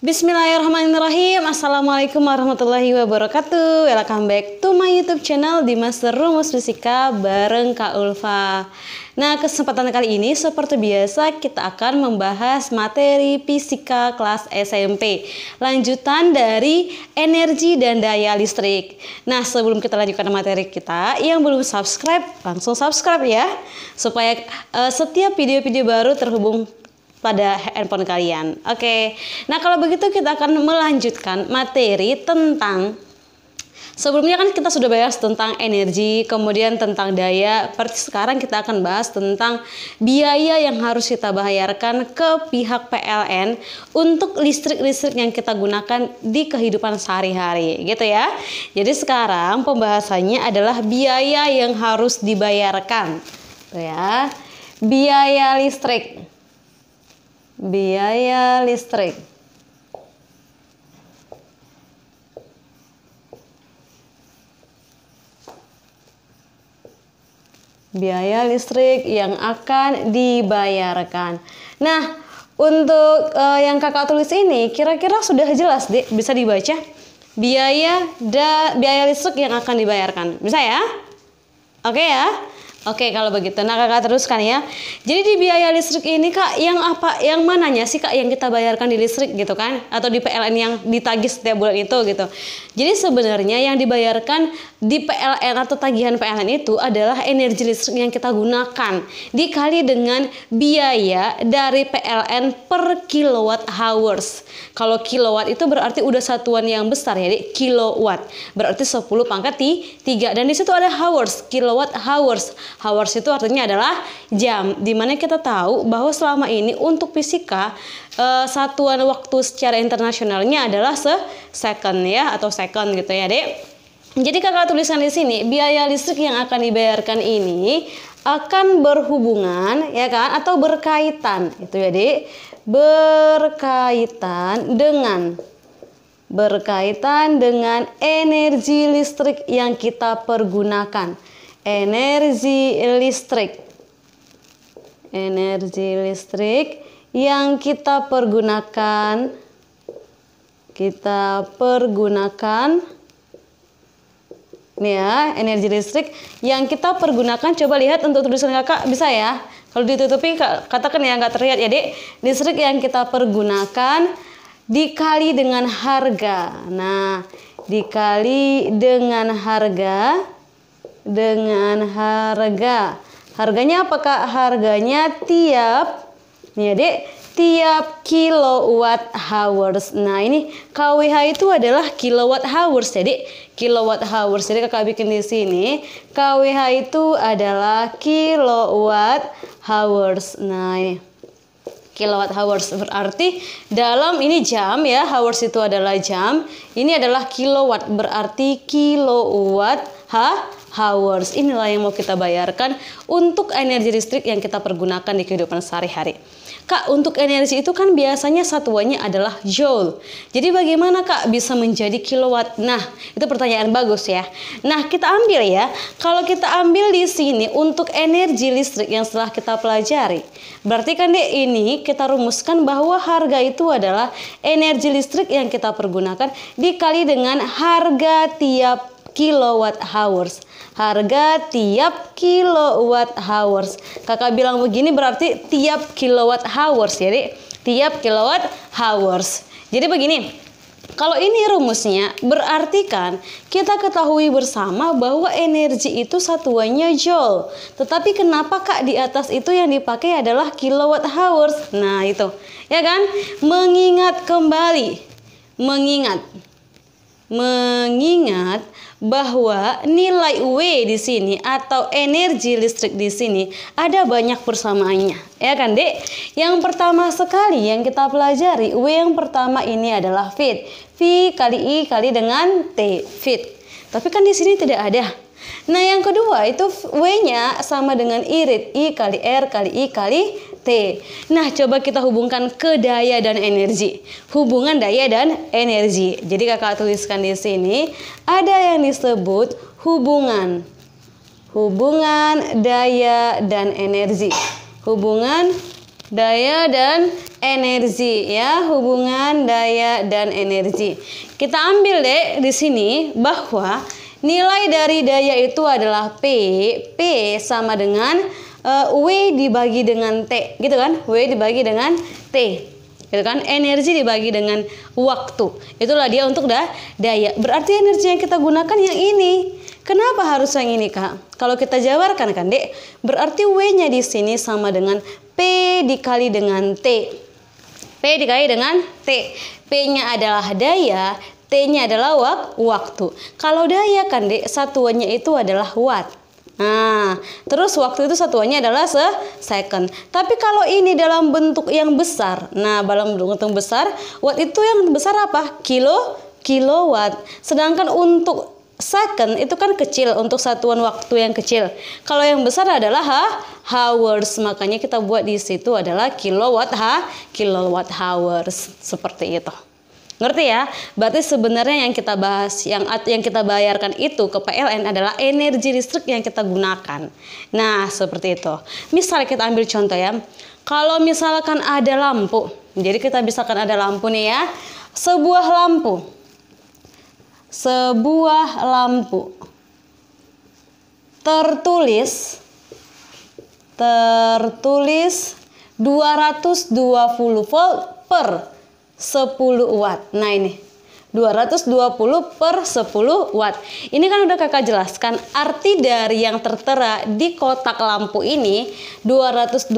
Bismillahirrahmanirrahim. Assalamualaikum warahmatullahi wabarakatuh. Welcome back to my YouTube channel Dimas Rumus Fisika bareng Kak Ulfa. Nah, kesempatan kali ini seperti biasa kita akan membahas materi fisika kelas SMP, lanjutan dari energi dan daya listrik. Nah, sebelum kita lanjutkan materi kita, yang belum subscribe langsung subscribe ya, supaya setiap video-video baru terhubung pada handphone kalian. Oke. Nah, kalau begitu kita akan melanjutkan materi tentang, sebelumnya kan kita sudah bahas tentang energi, kemudian tentang daya. Berarti sekarang kita akan bahas tentang biaya yang harus kita bayarkan ke pihak PLN untuk listrik-listrik yang kita gunakan di kehidupan sehari-hari, gitu ya. Jadi sekarang pembahasannya adalah biaya yang harus dibayarkan. Tuh ya. Biaya listrik. Biaya listrik. Biaya listrik yang akan dibayarkan. Nah, untuk yang kakak tulis ini kira-kira sudah jelas, Dek, bisa dibaca? Biaya listrik yang akan dibayarkan. Bisa ya? Oke ya? Oke, kalau begitu, nah kakak teruskan ya. Jadi di biaya listrik ini kak, yang mananya sih kak yang kita bayarkan di listrik gitu kan? Atau di PLN yang ditagih setiap bulan itu gitu. Jadi sebenarnya yang dibayarkan di PLN atau tagihan PLN itu adalah energi listrik yang kita gunakan dikali dengan biaya dari PLN per kilowatt hours. Kalau kilowatt itu berarti udah satuan yang besar ya, kilowatt. Berarti 10 pangkat 3 dan di situ ada hours, kilowatt hours. Hours itu artinya adalah jam, dimana kita tahu bahwa selama ini untuk fisika satuan waktu secara internasionalnya adalah second ya, atau second gitu ya, Dek. Jadi kakak tulisan di sini biaya listrik yang akan dibayarkan ini akan berhubungan ya kan, atau berkaitan itu ya, Dek, berkaitan dengan energi listrik yang kita pergunakan. Energi listrik yang kita pergunakan nih ya, energi listrik yang kita pergunakan. Coba lihat untuk tulisan kakak, bisa ya? Kalau ditutupi katakan ya, nggak terlihat ya, Dek. Listrik yang kita pergunakan dikali dengan harga. Nah, dikali dengan harga. Harganya apakah? Harganya tiap kilowatt hours. Nah, ini KWH itu adalah kilowatt hours. Jadi kilowatt hours. Jadi kakak bikin di sini KWH itu adalah kilowatt hours. Nah, ini kilowatt hours berarti dalam ini jam ya, hours itu adalah jam, ini adalah kilowatt berarti kilowatt hours. Inilah yang mau kita bayarkan untuk energi listrik yang kita pergunakan di kehidupan sehari-hari. Kak, untuk energi itu kan biasanya satuannya adalah joule. Jadi bagaimana Kak bisa menjadi kilowatt? Nah, itu pertanyaan bagus ya. Nah, kita ambil ya. Kalau kita ambil di sini untuk energi listrik yang setelah kita pelajari, berarti kan Dek, ini kita rumuskan bahwa harga itu adalah energi listrik yang kita pergunakan dikali dengan harga tiap kilowatt hours. Harga tiap kilowatt hours. Kakak bilang begini berarti tiap kilowatt hours. Jadi tiap kilowatt hours. Jadi begini, kalau ini rumusnya berarti kan kita ketahui bersama bahwa energi itu satuannya joule. Tetapi kenapa Kak di atas itu yang dipakai adalah kilowatt hours? Nah itu ya kan, mengingat bahwa nilai W di sini atau energi listrik di sini ada banyak persamaannya, ya kan, Dek? Yang pertama sekali yang kita pelajari, W yang pertama ini adalah Fit. V kali I kali dengan T, Fit. Tapi kan di sini tidak ada. Nah, yang kedua itu W-nya sama dengan irit, I kali R kali I kali T. Nah, coba kita hubungkan ke daya dan energi. Hubungan daya dan energi. Jadi kakak tuliskan di sini ada yang disebut hubungan daya dan energi. Hubungan Daya dan energi ya, hubungan daya dan energi. Kita ambil deh di sini bahwa nilai dari daya itu adalah P. P sama dengan W dibagi dengan T, gitu kan? W dibagi dengan T. Gitu kan? Energi dibagi dengan waktu. Itulah dia untuk daya. Berarti energi yang kita gunakan yang ini. Kenapa harus yang ini, Kak? Kalau kita jabarkan kan, Dek, berarti W-nya di sini sama dengan P dikali dengan T. P dikali dengan T. P-nya adalah daya, T-nya adalah waktu. Kalau daya kan, Dek, satuannya itu adalah watt. Nah, terus waktu itu satuannya adalah second. Tapi kalau ini dalam bentuk yang besar, nah dalam bentuk besar, watt itu yang besar apa? Kilowatt. Sedangkan untuk second itu kan kecil, untuk satuan waktu yang kecil. Kalau yang besar adalah hours, makanya kita buat di situ adalah kilowatt hours, seperti itu. Ngerti ya? Berarti sebenarnya yang kita bahas, yang kita bayarkan itu ke PLN adalah energi listrik yang kita gunakan. Nah, seperti itu. Misal kita ambil contoh ya. Kalau misalkan ada lampu, jadi kita misalkan ada lampu nih ya. Sebuah lampu tertulis 220 volt per 10 watt. Nah ini 220 per 10 watt. Ini kan udah kakak jelaskan arti dari yang tertera di kotak lampu ini 220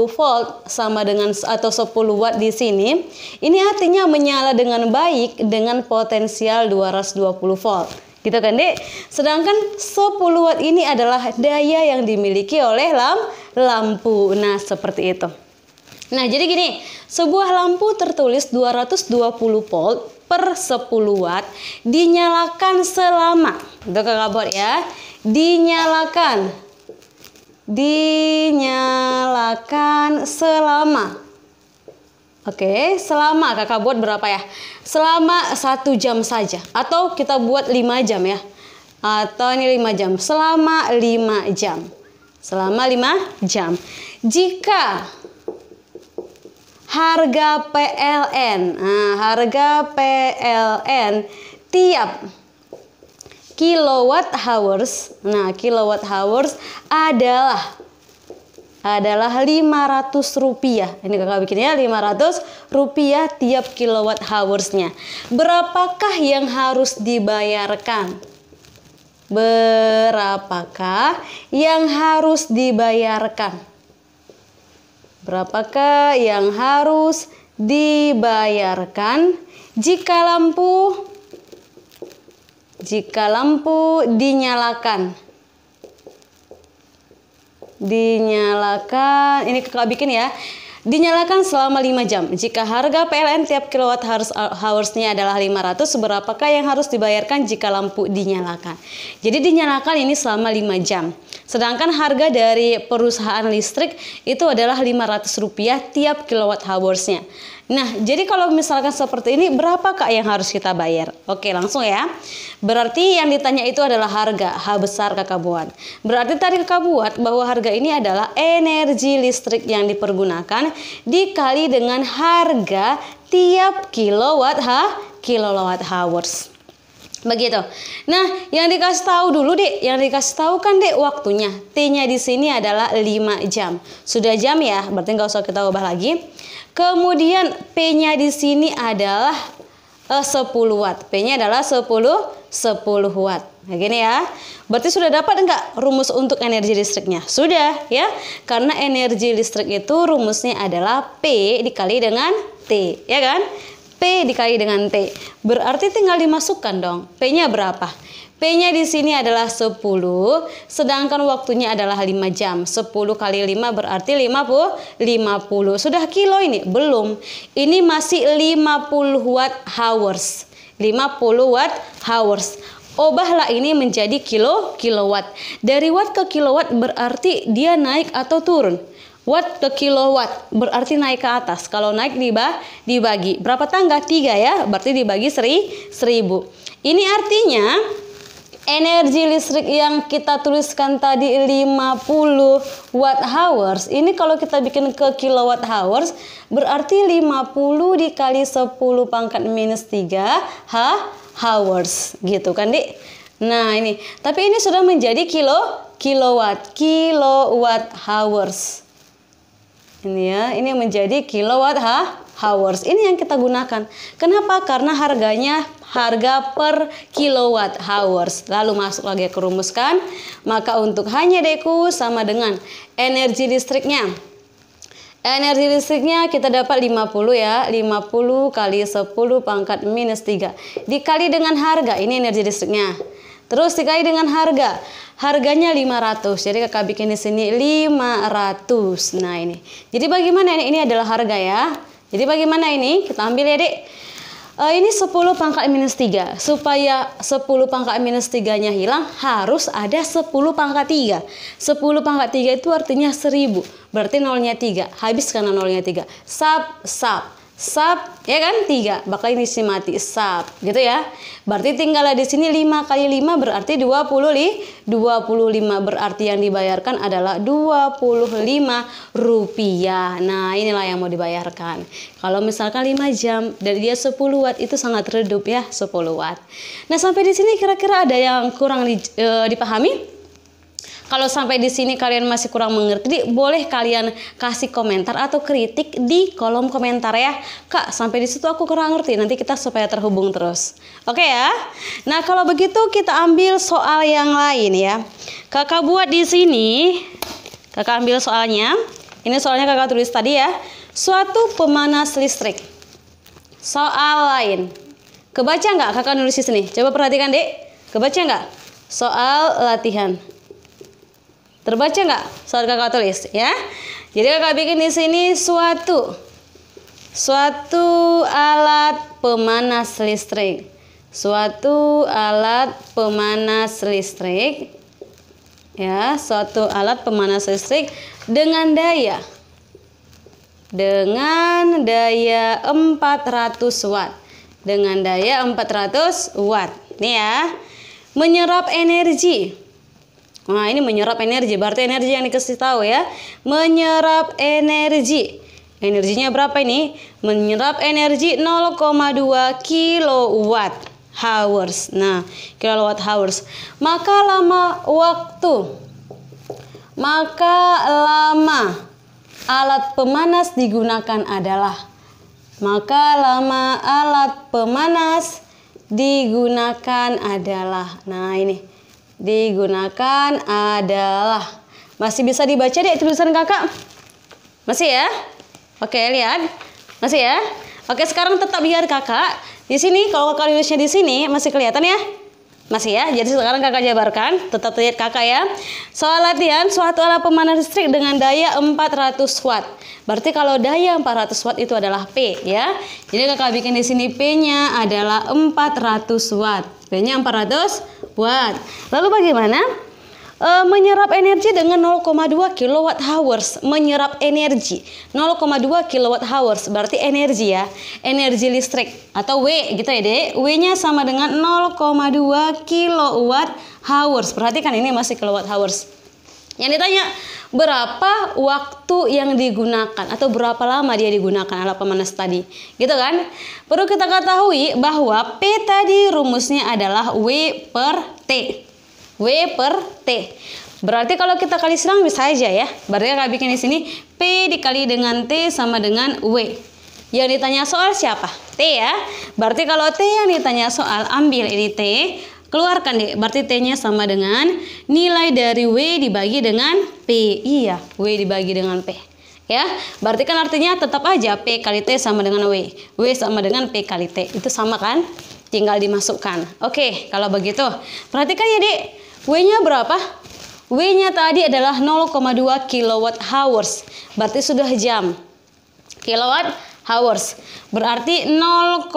volt sama dengan atau 10 watt di sini. Ini artinya menyala dengan baik dengan potensial 220 volt. Gitu kan, Dek? Sedangkan 10 watt ini adalah daya yang dimiliki oleh lampu. Nah, seperti itu. Nah, jadi gini, sebuah lampu tertulis 220 volt per 10 watt dinyalakan selama, itu kakak buat ya, dinyalakan selama, oke, selama kakak buat berapa ya? Selama 1 jam saja, atau kita buat 5 jam ya, atau ini 5 jam, selama 5 jam, selama 5 jam. Jika harga PLN, harga PLN tiap kilowatt hours, nah kilowatt hours adalah 500 rupiah. Ini kakak bikin ya, 500 rupiah tiap kilowatt hoursnya. Berapakah yang harus dibayarkan? Berapakah yang harus dibayarkan? Berapakah yang harus dibayarkan jika lampu dinyalakan? Ini kakak bikin ya. Dinyalakan selama 5 jam. Jika harga PLN tiap kilowatt hoursnya adalah 500, berapakah yang harus dibayarkan jika lampu dinyalakan? Jadi dinyalakan ini selama 5 jam. Sedangkan harga dari perusahaan listrik itu adalah 500 rupiah tiap kilowatt hoursnya. Nah, jadi kalau misalkan seperti ini, berapakah yang harus kita bayar? Oke, langsung ya. Berarti yang ditanya itu adalah harga, H besar kakak buat. Berarti tadi kakak buat bahwa harga ini adalah energi listrik yang dipergunakan dikali dengan harga tiap kilowatt hours. Begitu. Nah, yang dikasih tahu dulu, Dek. Yang dikasih tahu kan, Dek, waktunya. T-nya di sini adalah 5 jam. Sudah jam ya, berarti nggak usah kita ubah lagi. Kemudian P-nya di sini adalah 10 watt. P-nya adalah 10 watt. Nah, gini ya. Berarti sudah dapat enggak rumus untuk energi listriknya? Sudah ya. Karena energi listrik itu rumusnya adalah P dikali dengan T, ya kan? P dikali dengan T. Berarti tinggal dimasukkan dong. P-nya berapa? P-nya di sini adalah 10, sedangkan waktunya adalah 5 jam. 10 kali 5 berarti 50. Sudah kilo ini? Belum. Ini masih 50 watt hours. 50 watt hours. Ubahlah ini menjadi kilowatt. Dari watt ke kilowatt berarti dia naik atau turun? Watt ke kilowatt berarti naik ke atas. Kalau naik dibagi berapa tangga? 3 ya. Berarti dibagi 1000. Ini artinya energi listrik yang kita tuliskan tadi 50 watt hours, ini kalau kita bikin ke kilowatt hours berarti 50 dikali 10 pangkat minus 3 hours gitu kan, Dik. Nah, ini. Tapi ini sudah menjadi kilowatt hours. Ini ya, ini menjadi kilowatt hours. Ini yang kita gunakan. Kenapa? Karena harganya harga per kilowatt hours. Lalu masuk lagi ke rumuskan. Maka untuk hanya deku sama dengan energi listriknya. Energi listriknya kita dapat 50 ya. 50 kali 10 pangkat minus 3. Dikali dengan harga. Ini energi listriknya. Terus dikali dengan harga. Harganya 500. Jadi kakak bikin di sini 500. Nah, ini. Jadi bagaimana ini? Ini adalah harga ya. Jadi bagaimana ini? Kita ambil ya, Dek. Ini 10 pangkat minus 3. Supaya 10 pangkat minus 3-nya hilang, harus ada 10 pangkat 3. 10 pangkat 3 itu artinya 1000. Berarti nolnya 3. Habis karena nolnya 3. Sub, ya kan? 3. Bakal ini sih mati. Sub, gitu ya. Berarti tinggal di sini 5 kali 5 berarti 25 berarti yang dibayarkan adalah 25 rupiah. Nah, inilah yang mau dibayarkan. Kalau misalkan 5 jam dan dia 10 watt itu sangat redup ya, 10 watt. Nah, sampai di sini kira-kira ada yang kurang dipahami? Kalau sampai di sini kalian masih kurang mengerti, boleh kalian kasih komentar atau kritik di kolom komentar ya. Kak, sampai di situ aku kurang ngerti. Nanti kita supaya terhubung terus. Oke ya. Nah, kalau begitu kita ambil soal yang lain ya. Kakak buat di sini. Kakak ambil soalnya. Ini soalnya kakak tulis tadi ya. Suatu pemanas listrik. Soal lain. Kebaca nggak kakak nulis di sini? Coba perhatikan, Dek. Kebaca nggak? Soal latihan. Terbaca nggak soal kakak tulis ya? Jadi kakak bikin di sini suatu alat pemanas listrik. Suatu alat pemanas listrik. Ya, suatu alat pemanas listrik dengan daya 400 watt. Dengan daya 400 watt. Nih ya. Menyerap energi. Nah, ini menyerap energi, berarti energi yang dikasih tahu ya. Menyerap energi. Energinya berapa ini? Menyerap energi 0,2 kilowatt hours. Nah, kilowatt hours. Maka lama alat pemanas digunakan adalah. Nah, ini. Digunakan adalah. Masih bisa dibaca deh tulisan kakak? Masih ya? Oke, lihat. Masih ya? Oke, sekarang tetap lihat kakak. Di sini kalau kakak tulisnya di sini masih kelihatan ya? Masih ya? Jadi sekarang kakak jabarkan. Tetap lihat kakak ya. Soal latihan, suatu alat pemanas listrik dengan daya 400 watt. Berarti kalau daya 400 watt itu adalah P ya. Jadi kakak bikin di sini P-nya adalah 400 watt. P-nya 400 watt. Lalu bagaimana? Menyerap energi dengan 0,2 kilowatt hours. Menyerap energi 0,2 kilowatt hours. Berarti energi ya. Energi listrik. Atau W gitu ya, Dek. W-nya sama dengan 0,2 kilowatt hours. Perhatikan ini masih kilowatt hours. Yang ditanya, berapa waktu yang digunakan atau berapa lama dia digunakan alat pemanas tadi, gitu kan? Perlu kita ketahui bahwa P tadi rumusnya adalah W per T. W per T. Berarti kalau kita kali serang bisa aja ya. Berarti kita bikin di sini P dikali dengan T sama dengan W. Yang ditanya soal siapa? T ya. Berarti kalau T yang ditanya soal, ambil ini T. Keluarkan deh, berarti T-nya sama dengan nilai dari W dibagi dengan P. Iya, W dibagi dengan P. Ya, berarti kan artinya tetap aja P kali T sama dengan W. W sama dengan P kali T. Itu sama kan? Tinggal dimasukkan. Oke, kalau begitu. Perhatikan ya, Dek. W-nya berapa? W-nya tadi adalah 0,2 kilowatt hours. Berarti sudah jam. Kilowatt hours. Berarti 0,2.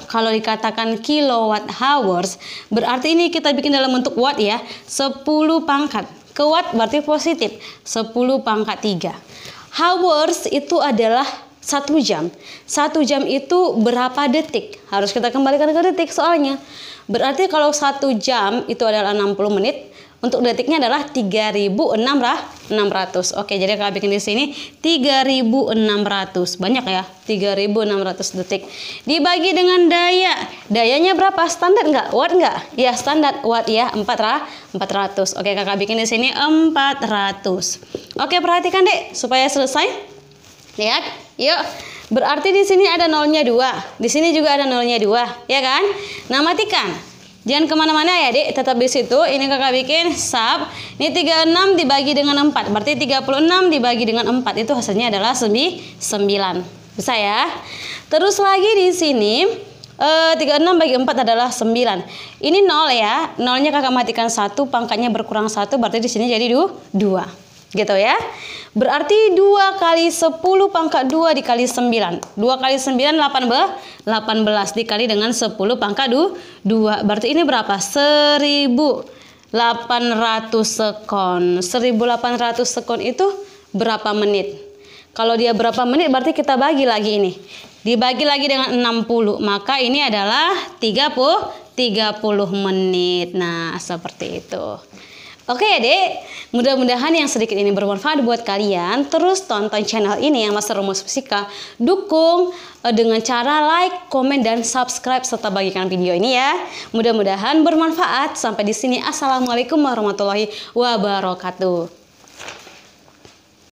Kalau dikatakan kilowatt hours, berarti ini kita bikin dalam bentuk watt ya. 10 pangkat. Ke watt berarti positif. 10 pangkat 3. Hours itu adalah 1 jam. 1 jam itu berapa detik? Harus kita kembalikan ke detik soalnya. Berarti kalau 1 jam itu adalah 60 menit, untuk detiknya adalah 3.600. Oke, jadi kakak bikin di sini 3.600. Banyak ya, 3.600 detik. Dibagi dengan daya. Dayanya berapa? Standar nggak? Watt nggak? Ya, standar watt ya, 400. Oke, kakak bikin di sini 400. Oke, perhatikan Dek supaya selesai. Lihat, yuk. Berarti di sini ada nolnya 2. Di sini juga ada nolnya 2, ya kan? Nah, matikan. Jangan kemana-mana ya Dek, tetap di situ. Ini kakak bikin sub. Ini 36 dibagi dengan 4. Berarti 36 dibagi dengan 4. Itu hasilnya adalah 9. Bisa ya? Terus lagi di sini 36 bagi 4 adalah 9. Ini 0 ya. Nolnya kakak matikan 1, pangkatnya berkurang 1. Berarti di sini jadi 2. Gitu ya. Berarti 2 kali 10 pangkat 2 dikali 9. 2 kali 9 18 dikali dengan 10 pangkat 2. Berarti ini berapa? 1800 sekon. 1800 sekon itu berapa menit? Kalau dia berapa menit berarti kita bagi lagi ini. Dibagi lagi dengan 60. Maka ini adalah 30 menit. Nah, seperti itu. Oke ya Dek, mudah-mudahan yang sedikit ini bermanfaat buat kalian. Terus tonton channel ini yang Master Rumus Fisika. Dukung dengan cara like, komen, dan subscribe serta bagikan video ini ya. Mudah-mudahan bermanfaat. Sampai di sini. Assalamualaikum warahmatullahi wabarakatuh.